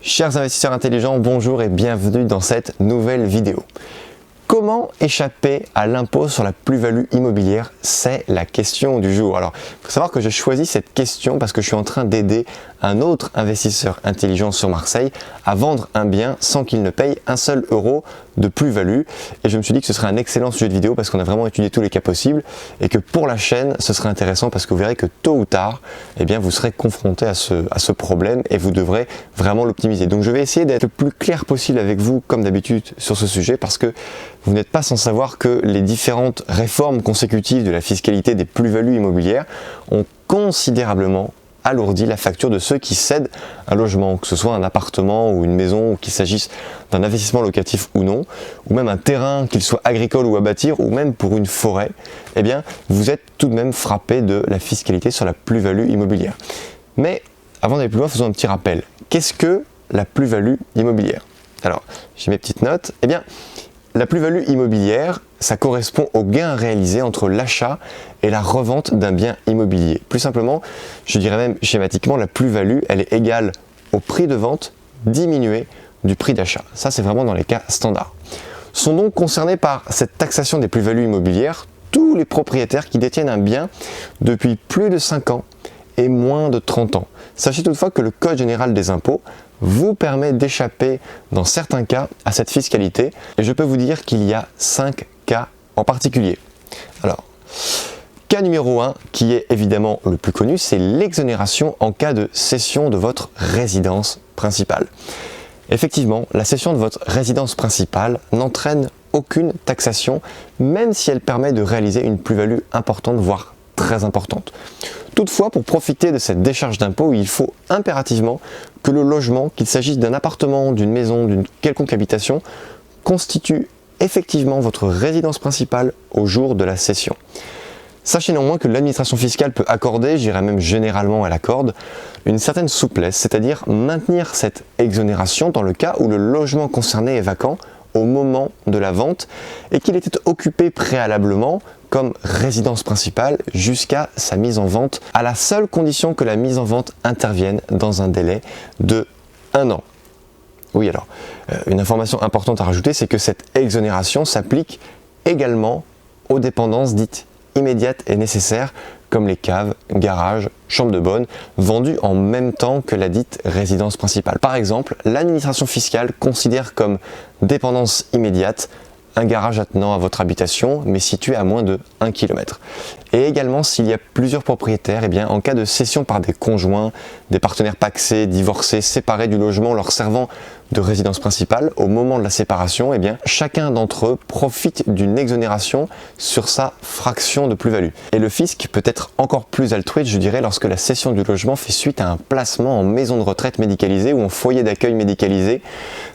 Chers investisseurs intelligents, bonjour et bienvenue dans cette nouvelle vidéo. Comment échapper à l'impôt sur la plus-value immobilière? C'est la question du jour. Alors, il faut savoir que j'ai choisi cette question parce que je suis en train d'aider un autre investisseur intelligent sur Marseille à vendre un bien sans qu'il ne paye un seul euro de plus-value. Et je me suis dit que ce serait un excellent sujet de vidéo parce qu'on a vraiment étudié tous les cas possibles et que pour la chaîne, ce serait intéressant parce que vous verrez que tôt ou tard, eh bien, vous serez confronté à ce problème et vous devrez vraiment l'optimiser. Donc, je vais essayer d'être le plus clair possible avec vous, comme d'habitude, sur ce sujet parce que vous n'êtes pas sans savoir que les différentes réformes consécutives de la fiscalité des plus-values immobilières ont considérablement alourdi la facture de ceux qui cèdent un logement, que ce soit un appartement ou une maison, ou qu'il s'agisse d'un investissement locatif ou non, ou même un terrain, qu'il soit agricole ou à bâtir, ou même pour une forêt, eh bien, vous êtes tout de même frappé de la fiscalité sur la plus-value immobilière. Mais avant d'aller plus loin, faisons un petit rappel. Qu'est-ce que la plus-value immobilière? Alors, j'ai mes petites notes. Eh bien, la plus-value immobilière, ça correspond au gain réalisé entre l'achat et la revente d'un bien immobilier. Plus simplement, je dirais même schématiquement, la plus-value, elle est égale au prix de vente diminué du prix d'achat. Ça, c'est vraiment dans les cas standards. Sont donc concernés par cette taxation des plus-values immobilières tous les propriétaires qui détiennent un bien depuis plus de 5 ans et moins de 30 ans. Sachez toutefois que le Code général des impôts vous permet d'échapper dans certains cas à cette fiscalité et je peux vous dire qu'il y a 5 cas en particulier. Alors, cas numéro 1 qui est évidemment le plus connu, c'est l'exonération en cas de cession de votre résidence principale. Effectivement, la cession de votre résidence principale n'entraîne aucune taxation, même si elle permet de réaliser une plus-value importante, voire très importante. Toutefois, pour profiter de cette décharge d'impôt, il faut impérativement que le logement, qu'il s'agisse d'un appartement, d'une maison, d'une quelconque habitation, constitue effectivement votre résidence principale au jour de la cession. Sachez néanmoins que l'administration fiscale peut accorder, je dirais même généralement elle accorde, une certaine souplesse, c'est-à-dire maintenir cette exonération dans le cas où le logement concerné est vacant au moment de la vente et qu'il était occupé préalablement comme résidence principale jusqu'à sa mise en vente, à la seule condition que la mise en vente intervienne dans un délai de 1 an. Oui, alors, une information importante à rajouter, c'est que cette exonération s'applique également aux dépendances dites immédiates et nécessaires, comme les caves, garages, chambres de bonne, vendues en même temps que la dite résidence principale. Par exemple, l'administration fiscale considère comme dépendance immédiate un garage attenant à votre habitation, mais situé à moins de 1 km. Et également, s'il y a plusieurs propriétaires, eh bien, en cas de cession par des conjoints, des partenaires pacsés, divorcés, séparés du logement leur servant de résidence principale, au moment de la séparation, eh bien, chacun d'entre eux profite d'une exonération sur sa fraction de plus-value. Et le fisc peut être encore plus altruiste, je dirais, lorsque la cession du logement fait suite à un placement en maison de retraite médicalisée ou en foyer d'accueil médicalisé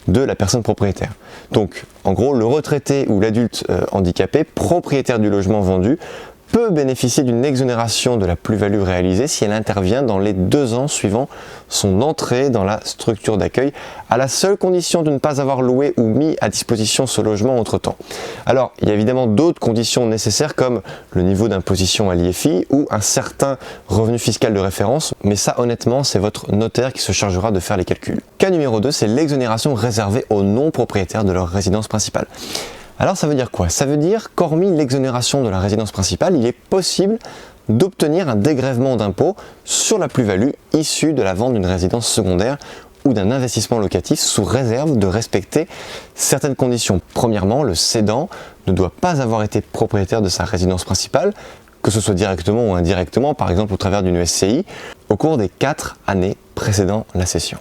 de la personne propriétaire. Donc, en gros, le retraité ou l'adulte handicapé, propriétaire du logement vendu, peut bénéficier d'une exonération de la plus-value réalisée si elle intervient dans les 2 ans suivant son entrée dans la structure d'accueil, à la seule condition de ne pas avoir loué ou mis à disposition ce logement entre-temps. Alors, il y a évidemment d'autres conditions nécessaires comme le niveau d'imposition à l'IFI ou un certain revenu fiscal de référence, mais ça honnêtement, c'est votre notaire qui se chargera de faire les calculs. Cas numéro 2, c'est l'exonération réservée aux non-propriétaires de leur résidence principale. Alors ça veut dire quoi? Ça veut dire qu'hormis l'exonération de la résidence principale, il est possible d'obtenir un dégrèvement d'impôt sur la plus-value issue de la vente d'une résidence secondaire ou d'un investissement locatif sous réserve de respecter certaines conditions. Premièrement, le cédant ne doit pas avoir été propriétaire de sa résidence principale, que ce soit directement ou indirectement, par exemple au travers d'une SCI, au cours des 4 années précédant la cession.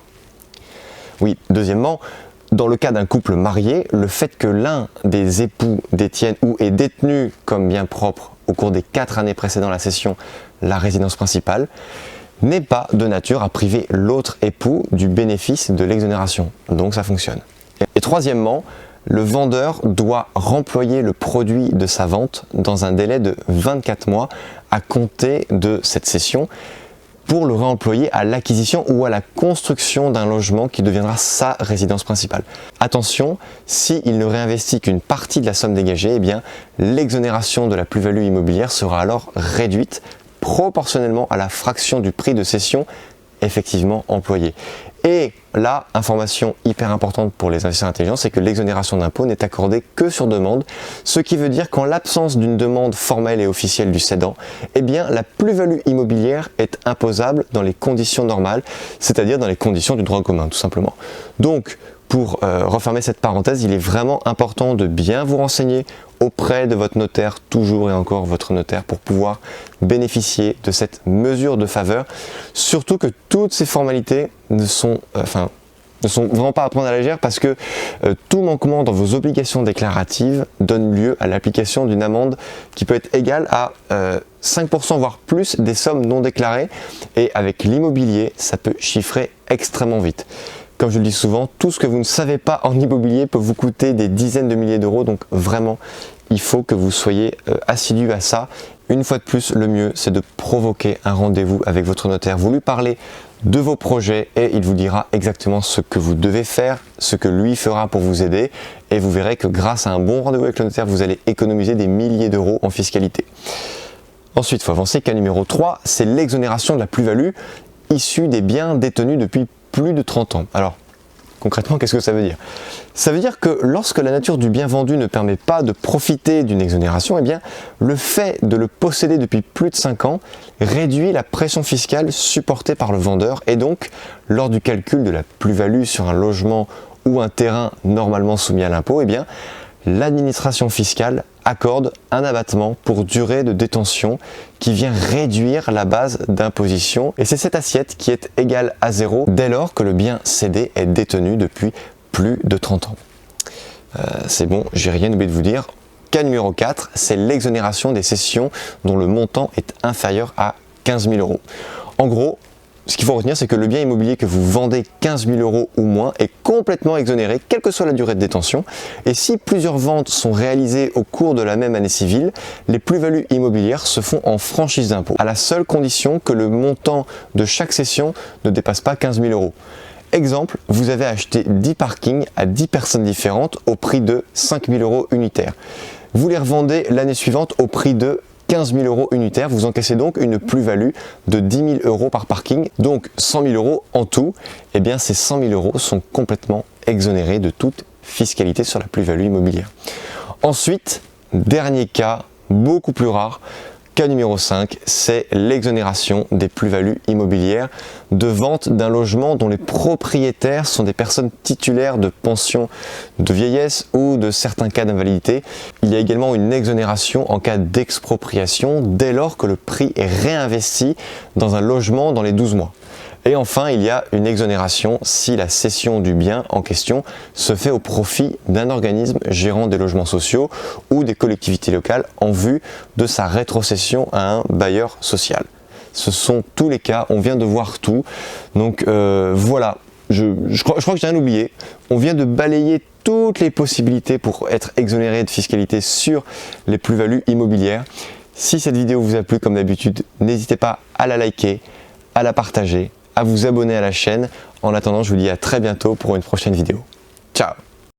Oui, deuxièmement, dans le cas d'un couple marié, le fait que l'un des époux détienne ou ait détenu comme bien propre au cours des 4 années précédant la cession la résidence principale n'est pas de nature à priver l'autre époux du bénéfice de l'exonération. Donc ça fonctionne. Et troisièmement, le vendeur doit remployer le produit de sa vente dans un délai de 24 mois à compter de cette cession pour le réemployer à l'acquisition ou à la construction d'un logement qui deviendra sa résidence principale. Attention, s'il ne réinvestit qu'une partie de la somme dégagée, eh bien, l'exonération de la plus-value immobilière sera alors réduite proportionnellement à la fraction du prix de cession effectivement employé. Et là, information hyper importante pour les investisseurs intelligents, c'est que l'exonération d'impôt n'est accordée que sur demande, ce qui veut dire qu'en l'absence d'une demande formelle et officielle du cédant, eh bien la plus-value immobilière est imposable dans les conditions normales, c'est-à-dire dans les conditions du droit commun, tout simplement. Donc, pour refermer cette parenthèse, il est vraiment important de bien vous renseigner auprès de votre notaire, toujours et encore votre notaire, pour pouvoir bénéficier de cette mesure de faveur. Surtout que toutes ces formalités ne sont vraiment pas à prendre à la légère, parce que tout manquement dans vos obligations déclaratives donne lieu à l'application d'une amende qui peut être égale à 5% voire plus des sommes non déclarées, et avec l'immobilier, ça peut chiffrer extrêmement vite. Comme je le dis souvent, tout ce que vous ne savez pas en immobilier peut vous coûter des dizaines de milliers d'euros, donc vraiment, il faut que vous soyez assidu à ça. Une fois de plus, le mieux, c'est de provoquer un rendez-vous avec votre notaire. Vous lui parlez de vos projets et il vous dira exactement ce que vous devez faire, ce que lui fera pour vous aider, et vous verrez que grâce à un bon rendez-vous avec le notaire, vous allez économiser des milliers d'euros en fiscalité. Ensuite, il faut avancer. Cas numéro 3, c'est l'exonération de la plus-value issue des biens détenus depuis plus de 30 ans. Alors, concrètement, qu'est-ce que ça veut dire? Ça veut dire que lorsque la nature du bien vendu ne permet pas de profiter d'une exonération, eh bien, le fait de le posséder depuis plus de 5 ans réduit la pression fiscale supportée par le vendeur, et donc, lors du calcul de la plus-value sur un logement ou un terrain normalement soumis à l'impôt, eh bien, l'administration fiscale accorde un abattement pour durée de détention qui vient réduire la base d'imposition, et c'est cette assiette qui est égale à 0 dès lors que le bien cédé est détenu depuis plus de 30 ans. C'est bon, j'ai rien oublié de vous dire. Cas numéro 4, c'est l'exonération des cessions dont le montant est inférieur à 15 000 euros. En gros, ce qu'il faut retenir, c'est que le bien immobilier que vous vendez 15 000 euros ou moins est complètement exonéré, quelle que soit la durée de détention. Et si plusieurs ventes sont réalisées au cours de la même année civile, les plus-values immobilières se font en franchise d'impôt, à la seule condition que le montant de chaque cession ne dépasse pas 15 000 euros. Exemple, vous avez acheté 10 parkings à 10 personnes différentes au prix de 5 000 euros unitaires. Vous les revendez l'année suivante au prix de 15 000 euros unitaires, vous encaissez donc une plus-value de 10 000 euros par parking, donc 100 000 euros en tout. Eh bien, ces 100 000 euros sont complètement exonérés de toute fiscalité sur la plus-value immobilière. Ensuite, dernier cas, beaucoup plus rare, cas numéro 5, c'est l'exonération des plus-values immobilières de vente d'un logement dont les propriétaires sont des personnes titulaires de pensions de vieillesse ou de certains cas d'invalidité. Il y a également une exonération en cas d'expropriation dès lors que le prix est réinvesti dans un logement dans les 12 mois. Et enfin, il y a une exonération si la cession du bien en question se fait au profit d'un organisme gérant des logements sociaux ou des collectivités locales en vue de sa rétrocession à un bailleur social. Ce sont tous les cas, on vient de voir tout. Donc voilà, je crois que j'ai rien oublié. On vient de balayer toutes les possibilités pour être exonéré de fiscalité sur les plus-values immobilières. Si cette vidéo vous a plu, comme d'habitude, n'hésitez pas à la liker, à la partager, à vous abonner à la chaîne. En attendant, je vous dis à très bientôt pour une prochaine vidéo. Ciao!